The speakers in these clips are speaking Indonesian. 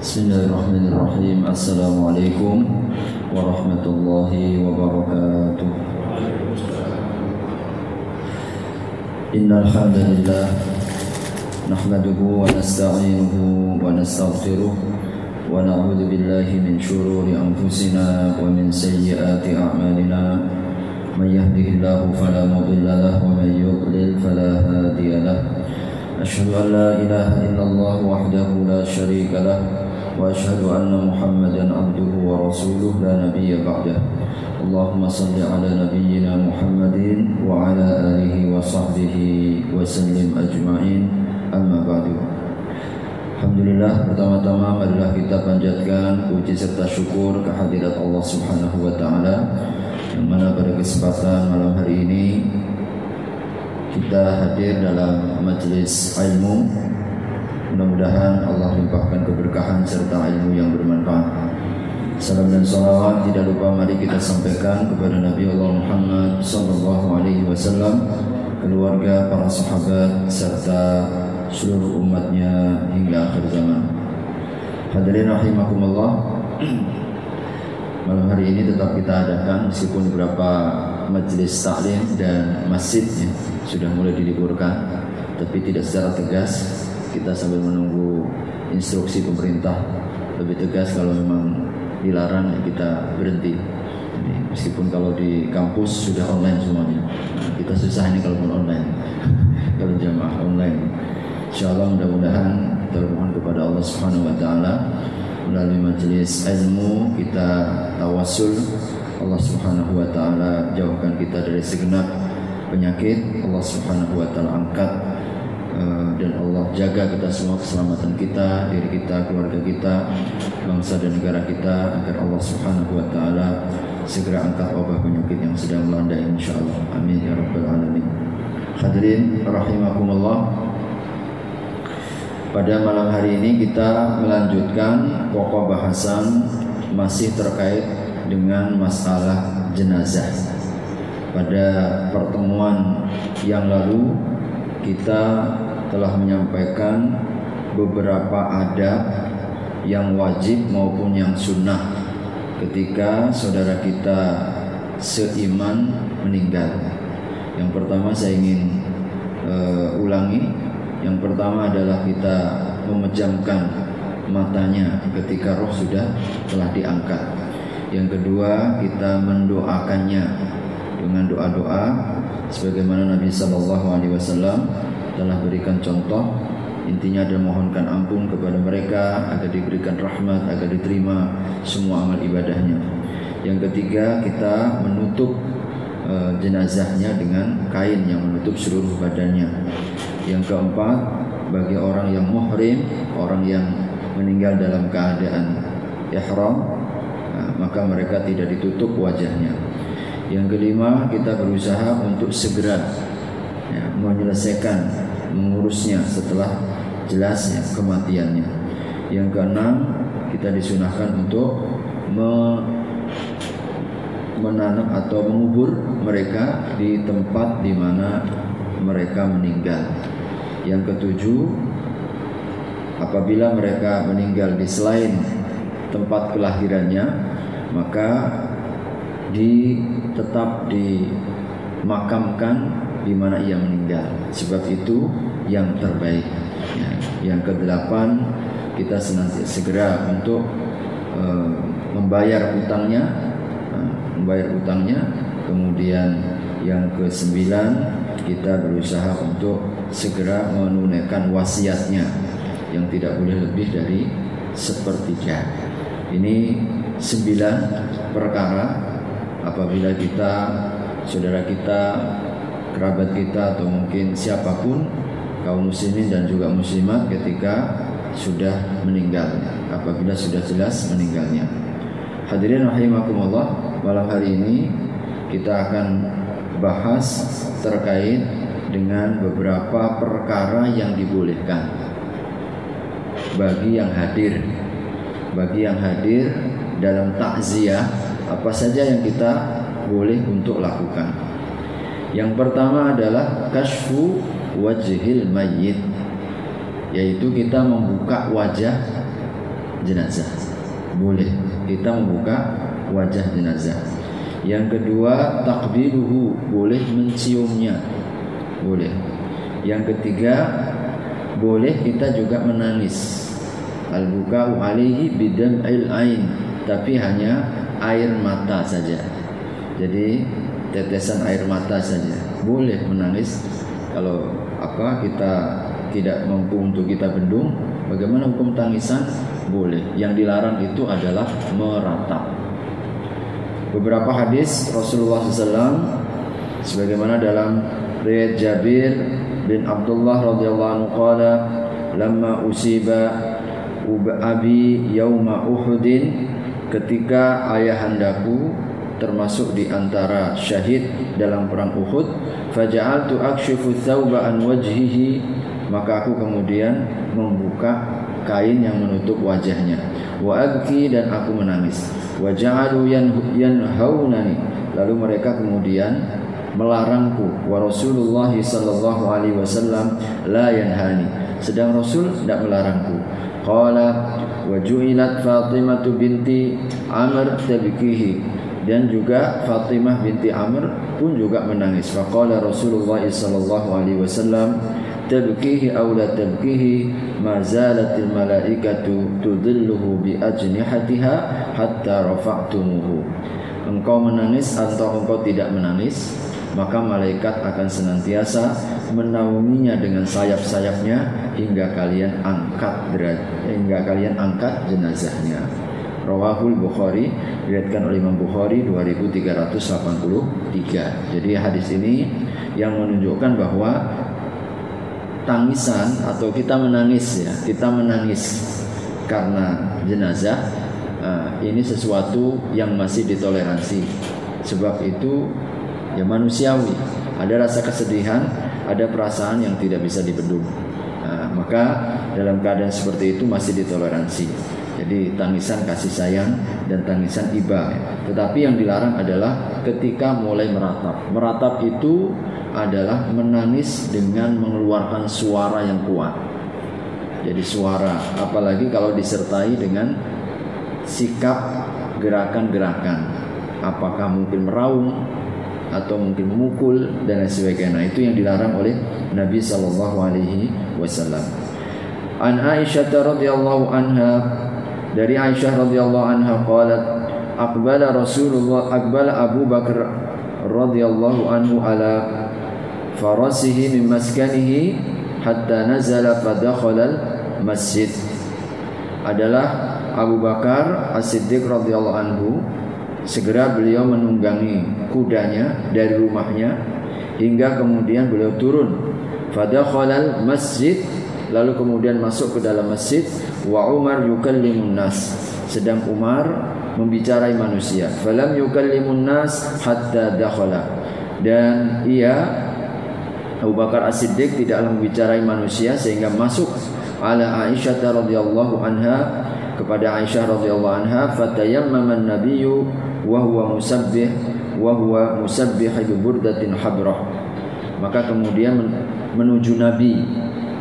Bismillahirrahmanirrahim. Assalamualaikum warahmatullahi wabarakatuh. Innal hamdalillah nahmaduhu wa nasta'inuhu wa nastaghfiruh wa na'udzu billahi min shururi anfusina wa min sayyiati a'malina. May yahdihillahu fala mudilla lahu wa may yudlil fala hadiya lahu. Asyhadu an la ilaha illallah wahdahu la syarika lahu wa asyhadu anna Muhammadan abduhu wa rasuluh la nabiyya ba'dah. Allahumma salli ala nabiyyina Muhammadin wa ala alihi wa sahbihi wa sallim ajma'in. Amma ba'du. Alhamdulillah, pertama-tama marilah kita panjatkan puji serta syukur kehadirat Allah Subhanahu wa taala yang mana pada kesempatan malam hari ini kita hadir dalam majelis ilmu. Mudah-mudahan Allah limpahkan keberkahan serta ilmu yang bermanfaat. Salam dan salawat tidak lupa mari kita sampaikan kepada Nabi Allah Muhammad sallallahu alaihi wasallam, keluarga, para sahabat serta seluruh umatnya hingga akhir zaman. Hadirin rahimakumullah, malam hari ini tetap kita adakan meskipun beberapa majelis taklim dan masjidnya sudah mulai diliburkan, tapi tidak secara tegas. Kita sambil menunggu instruksi pemerintah lebih tegas. Kalau memang dilarang kita berhenti. Jadi, meskipun kalau di kampus sudah online semuanya, nah, kita susah ini kalau pun online. Kalau jamaah online, insyaallah mudah-mudahan kita mohon kepada Allah Subhanahu wa taala melalui majelis ilmu kita tawassul Allah Subhanahu wa taala jauhkan kita dari segenap penyakit. Allah Subhanahu wa taala angkat dan Allah jaga kita semua, keselamatan kita, diri kita, keluarga kita, bangsa dan negara kita, agar Allah Subhanahu wa taala segera angkat wabah penyakit yang sedang melanda insyaallah. Amin ya rabbal alamin. Hadirin rahimakumullah, pada malam hari ini kita melanjutkan pokok bahasan masih terkait dengan masalah jenazah. Pada pertemuan yang lalu kita telah menyampaikan beberapa adab yang wajib maupun yang sunnah ketika saudara kita seiman meninggal. Yang pertama saya ingin ulangi. Yang pertama adalah kita memejamkan matanya ketika roh telah diangkat. Yang kedua, kita mendoakannya dengan doa-doa sebagaimana Nabi sallallahu alaihi wasallam telah berikan contoh. Intinya adalah mohonkan ampun kepada mereka agar diberikan rahmat, agar diterima semua amal ibadahnya. Yang ketiga, kita menutup jenazahnya dengan kain yang menutup seluruh badannya. Yang keempat, bagi orang yang muhrim, orang yang meninggal dalam keadaan ihram, maka mereka tidak ditutup wajahnya. Yang kelima, kita berusaha untuk segera menyelesaikan, mengurusnya setelah jelasnya kematiannya. Yang keenam, kita disunahkan untuk menanam atau mengubur mereka di tempat di mana mereka meninggal. Yang ketujuh, apabila mereka meninggal di selain tempat kelahirannya, maka tetap dimakamkan di mana ia meninggal, sebab itu yang terbaik. Yang kedelapan, kita senantiasa segera untuk membayar utangnya. Kemudian yang kesembilan, kita berusaha untuk segera menunaikan wasiatnya yang tidak boleh lebih dari sepertiga. Ini 9 perkara. Apabila kita, saudara kita, kerabat kita, atau mungkin siapapun kaum muslimin dan juga muslimat ketika sudah meninggal, apabila sudah jelas meninggalnya. Hadirin rahimakumullah, malam hari ini kita akan bahas terkait dengan beberapa perkara yang dibolehkan bagi yang hadir. Bagi yang hadir dalam takziah, apa saja yang kita boleh untuk lakukan. Yang pertama adalah kasyfu wajhil mayyit, yaitu kita membuka wajah jenazah. Boleh kita membuka wajah jenazah. Yang kedua, takbiluhu, boleh menciumnya. Boleh. Yang ketiga, boleh kita juga menangis. Al-buka'u alaihi bidam'il ain, tapi hanya air mata saja. Jadi tetesan air mata saja. Boleh menangis kalau kita tidak mampu untuk kita bendung. Bagaimana hukum tangisan? Boleh. Yang dilarang itu adalah meratap. Beberapa hadis Rasulullah SAW sebagaimana dalam riwayat Jabir bin Abdullah radhiyallahu anhu qala lamma usiba abi yauma Uhudin, ketika ayahandaku termasuk di antara syahid dalam perang Uhud, faja'altu akshifu thawba an wajhihi, maka aku kemudian membuka kain yang menutup wajahnya, wa abki, dan aku menangis, wa ja'alu yanhaunani, lalu mereka kemudian melarangku, wa Rasulullah sallallahu alaihi wasallam la yanhani, sedang Rasul tidak melarangku. Qala wa ju'ilat Fatimah binti Amr tabkihi, dan juga Fatimah binti Amr pun juga menangis. Faqala Rasulullah sallallahu alaihi wasallam tabkihi aw la tabkihi ma zalatil malaikatu tudilluhu bi ajnihatiha hatta rafa'tumuhu. Engkau menangis atau engkau tidak menangis, maka malaikat akan senantiasa menaunginya dengan sayap-sayapnya hingga kalian angkat jenazahnya. Rawahul Bukhari, diriwayatkan oleh Imam Bukhari 2383. Jadi hadis ini yang menunjukkan bahwa tangisan atau kita menangis karena jenazah, ini sesuatu yang masih ditoleransi. Sebab itu ya manusiawi, ada rasa kesedihan, ada perasaan yang tidak bisa dibendung. Maka dalam keadaan seperti itu masih ditoleransi. Jadi tangisan kasih sayang dan tangisan iba. Tetapi yang dilarang adalah ketika mulai meratap. Meratap itu adalah menangis dengan mengeluarkan suara yang kuat. Jadi suara, apalagi kalau disertai dengan sikap gerakan-gerakan, apakah mungkin meraung atau mungkin memukul dan lain sebagainya. Nah, itu yang dilarang oleh Nabi sallallahu alaihi wasallam. An Aisyah radhiyallahu anha, dari Aisyah radhiyallahu anha qalat aqbala Abu Bakar radhiyallahu anhu ala farasihi min maskanihi hatta nazala fadakhala masjid. Adalah Abu Bakar As-Siddiq radhiyallahu anhu, segera beliau menunggangi kudanya dari rumahnya hingga kemudian beliau turun. Fadakhalal masjid, lalu kemudian masuk ke dalam masjid. Wa Umar yukallimun nas, sedang Umar membicarai manusia. Falam yukallimun nas hatta dakhala, dan Abu Bakar As-Siddiq tidaklah membicarai manusia sehingga masuk ala Aisyah radhiyallahu anha, kepada Aisyah radhiyallahu anha. Fatayammama an-nabiyyu wa huwa musabbih bi burdatin habrah, maka kemudian menuju Nabi,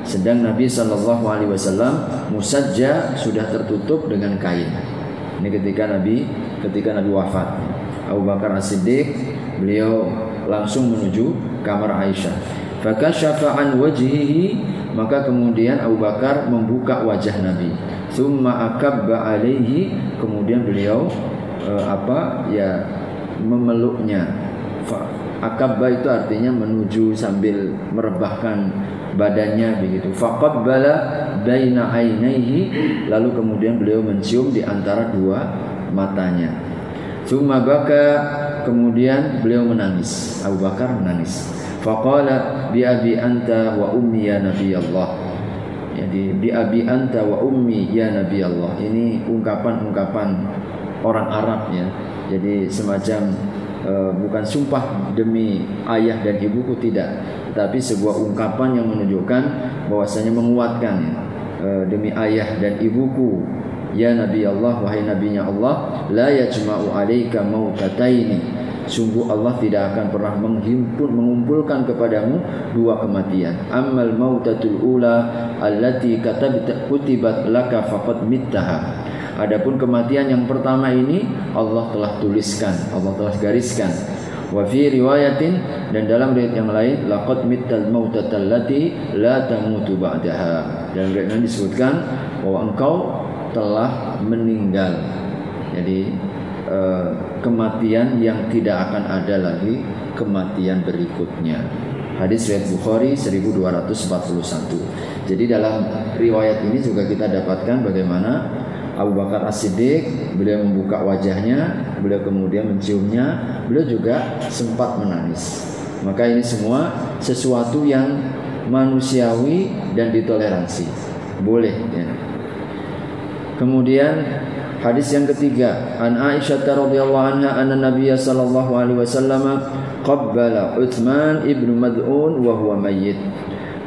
sedang Nabi sallallahu alaihi wasallam musajja, sudah tertutup dengan kain. Ini ketika Nabi wafat. Abu Bakar As-Siddiq beliau langsung menuju kamar Aisyah. Fakashafa an wajhihi, maka kemudian Abu Bakar membuka wajah Nabi. Tsumma akabba alaihi, kemudian beliau memeluknya. Akabba itu artinya menuju sambil merebahkan badannya begitu. Faqabbala baina ainaihi, lalu kemudian beliau mencium di antara dua matanya. Tsumma baka, kemudian beliau menangis. Abu Bakar menangis. Faqala bi abi anta wa ummi ya nabi Allah. Jadi bi abi anta wa ummi ya nabi Allah. Ini ungkapan-ungkapan orang Arab ya. Jadi semacam bukan sumpah demi ayah dan ibuku, tidak, tetapi sebuah ungkapan yang menunjukkan bahwasanya menguatkan ya. Demi ayah dan ibuku ya Nabi Allah, wahai nabinya Allah, la yajma'u 'alaika mautataini, sungguh Allah tidak akan pernah mengumpulkan kepadamu dua kematian. Ammal mautatul ula allati kutibat laka faqad mittaha, Adapun kematian yang pertama ini Allah telah tuliskan, Allah telah gariskan. Wa fi riwayatin, dan dalam riwayat yang lain, laqad mittal mautatal lati la tamutu ba'daha. Dalam riwayat yang disebutkan bahwa engkau telah meninggal. Jadi kematian yang tidak akan ada lagi kematian berikutnya. Hadis riwayat Bukhari 1241. Jadi dalam riwayat ini juga kita dapatkan bagaimana Abu Bakar As-Siddiq, beliau membuka wajahnya, beliau kemudian menciumnya, beliau juga sempat menangis. Maka ini semua sesuatu yang manusiawi dan ditoleransi, boleh ya. Kemudian hadis yang ketiga, an Aisyah radhiyallahu anha anna Nabiy sallallahu alaihi wasallam qabbala Utsman ibnu Mad'un wa huwa mayyit.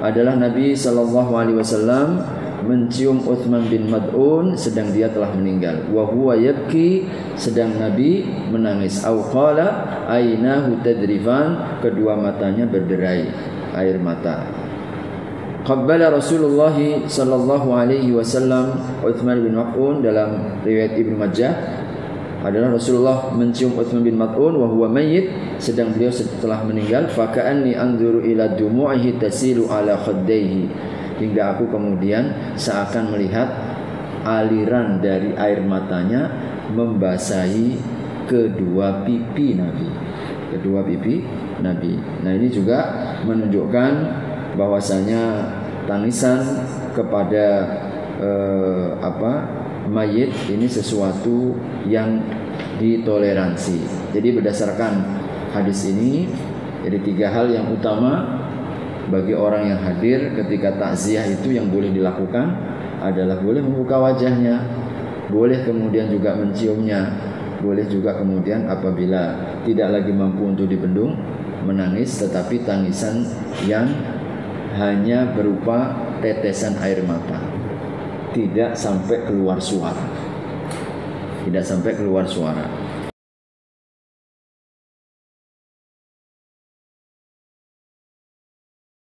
Adalah Nabi sallallahu alaihi wasallam mencium Utsman bin Mad'un sedang dia telah meninggal. Wa huwa yabki, sedang Nabi menangis. Au qala ainahu tadrifan, kedua matanya berderai air mata. Qabbala Rasulullah sallallahu alaihi wasallam Utsman bin Mad'un, dalam riwayat Ibnu Majah adalah Rasulullah mencium Utsman bin Mad'un wa huwa mayyit, sedang beliau setelah meninggal. Fa ka'anni anzuru ila dumu'ihi tasilu ala khaddaihi, hingga aku kemudian seakan melihat aliran dari air matanya membasahi kedua pipi Nabi. Nah, ini juga menunjukkan bahwasanya tangisan kepada mayit ini sesuatu yang ditoleransi. Jadi berdasarkan hadis ini, jadi 3 hal yang utama bagi orang yang hadir ketika takziah itu yang boleh dilakukan adalah boleh membuka wajahnya, boleh kemudian juga menciumnya, boleh juga kemudian apabila tidak lagi mampu untuk dibendung menangis, tetapi tangisan yang hanya berupa tetesan air mata, tidak sampai keluar suara.